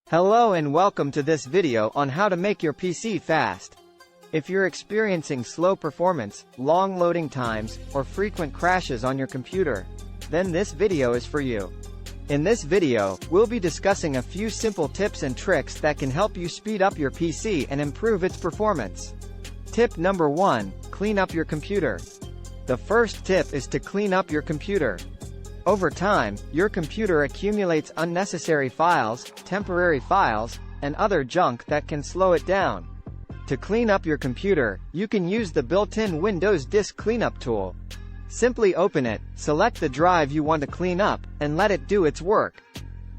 Hello and welcome to this video on how to make your PC fast. If you're experiencing slow performance, long loading times, or frequent crashes on your computer, then this video is for you. In this video, we'll be discussing a few simple tips and tricks that can help you speed up your PC and improve its performance. Tip number 1, clean up your computer. The first tip is to clean up your computer. Over time, your computer accumulates unnecessary files, temporary files, and other junk that can slow it down. To clean up your computer, you can use the built-in Windows Disk Cleanup tool. Simply open it, select the drive you want to clean up, and let it do its work.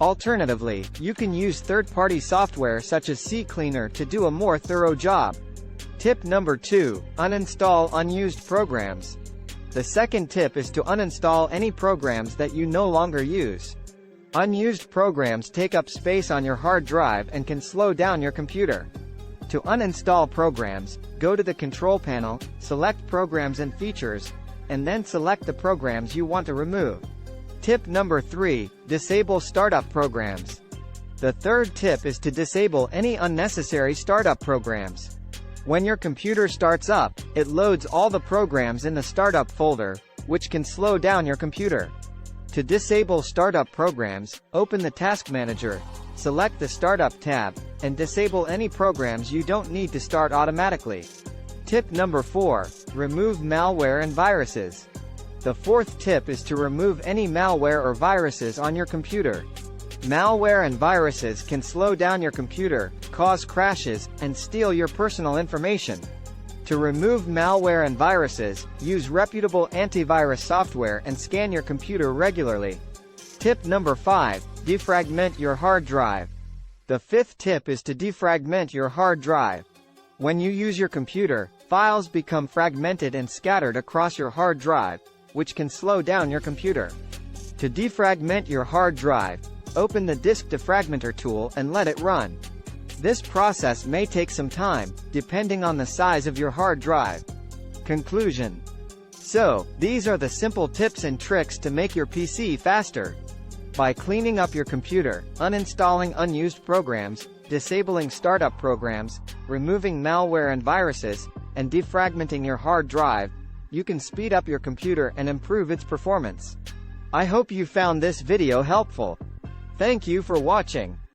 Alternatively, you can use third-party software such as CCleaner to do a more thorough job. Tip number 2, uninstall unused programs. The second tip is to uninstall any programs that you no longer use. Unused programs take up space on your hard drive and can slow down your computer. To uninstall programs, go to the control panel, select Programs and Features, and then select the programs you want to remove. Tip number 3, disable startup programs. The third tip is to disable any unnecessary startup programs. When your computer starts up, it loads all the programs in the startup folder, which can slow down your computer. To disable startup programs, open the Task Manager, select the Startup tab, and disable any programs you don't need to start automatically. Tip number 4, remove malware and viruses. The fourth tip is to remove any malware or viruses on your computer. Malware and viruses can slow down your computer, cause crashes, and steal your personal information. To remove malware and viruses, use reputable antivirus software and scan your computer regularly. Tip number 5, defragment your hard drive. The fifth tip is to defragment your hard drive. When you use your computer, files become fragmented and scattered across your hard drive, which can slow down your computer. To defragment your hard drive, open the Disk Defragmenter tool and let it run. This process may take some time, depending on the size of your hard drive. Conclusion. So, these are the simple tips and tricks to make your PC faster. By cleaning up your computer, uninstalling unused programs, disabling startup programs, removing malware and viruses, and defragmenting your hard drive, you can speed up your computer and improve its performance. I hope you found this video helpful. Thank you for watching.